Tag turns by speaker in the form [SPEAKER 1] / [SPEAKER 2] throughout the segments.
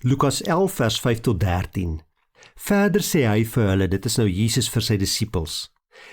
[SPEAKER 1] Lukas 11 vers 5 tot 13. Verder sê hy vir hulle, dit is nou Jesus vir sy disippels.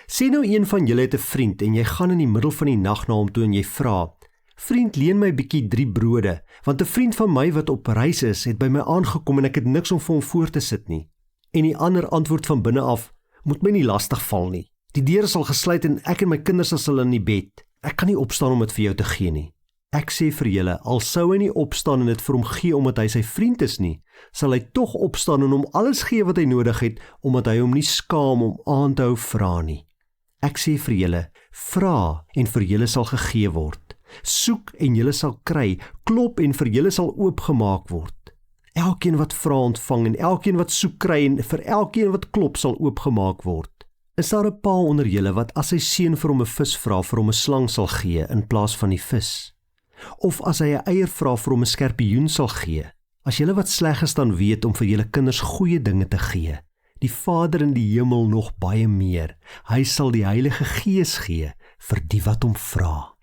[SPEAKER 1] Sê nou een van julle het 'n vriend en jy gaan in die middel van die nag na hom toe en jy vra, vriend, leen my bietjie 3 brode, want 'n vriend van my wat op reis is, het by my aangekom en ek het niks om vir hom voor te sit nie. En die ander antwoord van binne af, moet my nie lastig val nie. Die deur is al gesluit en ek en my kinders is al in die bed. Ek kan nie opstaan om dit vir jou te gee nie. Ek sê vir julle, al sou hy nie opstaan en dit vir hom gee omdat hy sy vriend is nie, sal hy tog opstaan en hom alles gee wat hy nodig het, omdat hy hom nie skaam om aan te hou vra nie. Ek sê vir julle, vra en vir julle sal gegee word. Soek en julle sal kry, klop en vir julle sal oopgemaak word. Elkeen wat vra ontvang en elkeen wat soek kry en vir elkeen wat klop sal oopgemaak word. Is daar 'n pa onder julle wat as sy seun vir hom 'n vis vra, vir hom 'n slang sal gee in plaas van die vis? Of as hy 'n eier vra, vir hom 'n skorpioen sal gee? As julle wat sleg is dan weet om vir julle kinders goeie dinge te gee, die Vader in die hemel nog baie meer, hy sal die Heilige Gees gee vir die wat hom vra.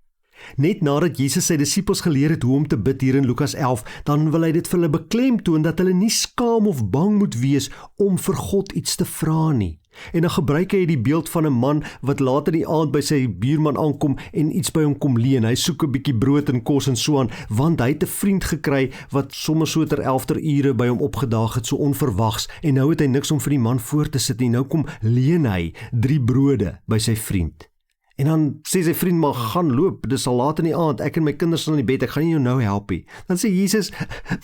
[SPEAKER 1] Net nadat Jesus sy disippels geleer het hoe om te bid hier in Lukas 11, dan wil hy dit vir hulle beklemtoon dat hulle nie skaam of bang moet wees om vir God iets te vra nie. En dan gebruik hy die beeld van 'n man wat later die aand by sy buurman aankom en iets by hom kom leen. Hy soek 'n bietjie brood en kos en so aan, want hy het 'n vriend gekry wat sommer so ter 11 ure by hom opgedaag het, so onverwags, en nou het hy niks om vir die man voor te sit nie. Nou kom leen hy 3 brode by sy vriend. En dan sê sy vriend, maar gaan loop, dis al laat in die aand, ek en my kinders sal in die bed, ek gaan nie jou nou help nie. Dan sê Jesus,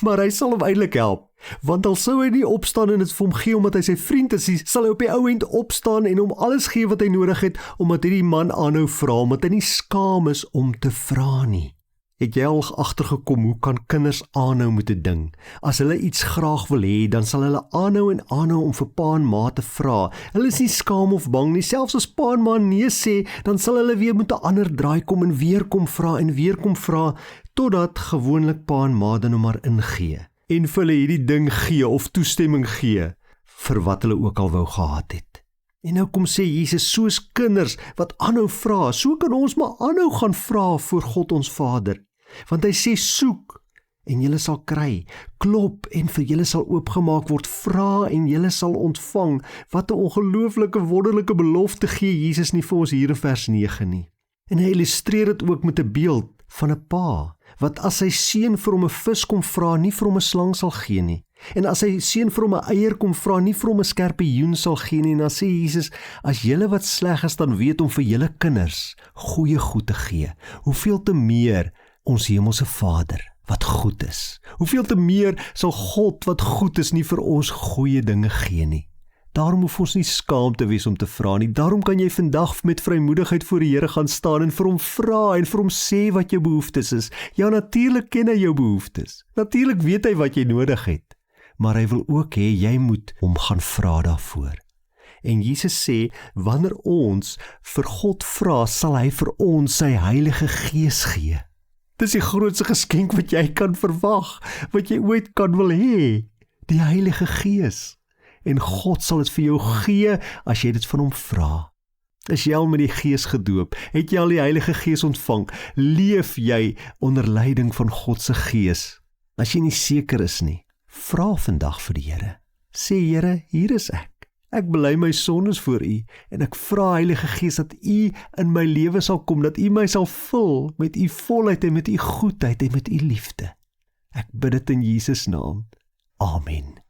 [SPEAKER 1] maar hy sal hom eintlik help, want al sou hy nie opstaan en dit vir hom gee omdat hy sy vriend is, sal hy op die ou end opstaan en hom alles gee wat hy nodig het, omdat hierdie man aanhou vra, omdat hy nie skaam is om te vra nie. Het jy al agtergekom hoe kan kinders aanhou met 'n ding? As hulle iets graag wil hê, dan sal hulle aanhou en aanhou om vir pa en ma te vra. Hulle is nie skaam of bang nie. Selfs as pa en ma nee sê, dan sal hulle weer met 'n ander draai kom en weer kom vra en weer kom vra, totdat gewoonlik pa en ma dan nou maar ingee en vir hulle hierdie ding gee of toestemming gee vir wat hulle ook al wou gehad het. En nou kom sê Jesus, soos kinders wat aanhou vra, so kan ons maar aanhou gaan vra voor God ons Vader. Want hy sê, soek en julle sal kry, klop en vir julle sal oopgemaak word, vra en julle sal ontvang. Wat 'n ongelooflike wonderlike belofte gee Jesus nie vir ons hier in vers 9 nie. En hy illustreer dit ook met 'n beeld van 'n pa, wat as sy seun vir hom 'n vis kom vra, nie vir hom 'n slang sal gee nie. En as sy seun vir hom 'n eier kom vra, nie vir hom 'n skorpioen sal gee nie. En dan sê Jesus, as julle wat sleg is dan weet om vir julle kinders goeie goed te gee, hoeveel te meer ons hemelse Vader wat goed is. Hoeveel te meer sal God wat goed is nie vir ons goeie dinge gee nie. Daarom hoef ons nie skaam te wees om te vra nie. Daarom kan jy vandag met vrymoedigheid voor die Here gaan staan en vir hom vra en vir hom sê wat jou behoeftes is. Ja, natuurlik ken hy jou behoeftes. Natuurlik weet hy wat jy nodig het. Maar hy wil ook hê jy moet hom gaan vra daarvoor. En Jesus sê, wanneer ons vir God vra, sal hy vir ons sy Heilige Gees gee. Dis die grootste geskenk wat jy kan verwag, wat jy ooit kan wil hê, die Heilige Gees. En God sal dit vir jou gee as jy dit van hom vra. Is jy al met die Gees gedoop? Het jy al die Heilige Gees ontvang? Leef jy onder leiding van God se Gees? As jy nie seker is nie, vra vandag vir die Here. Sê, Here, hier is ek. Ek bely my sondes voor U en ek vra Heilige Gees dat U in my lewe sal kom, dat U my sal vul met U volheid en met U goedheid en met U liefde. Ek bid dit in Jesus naam. Amen.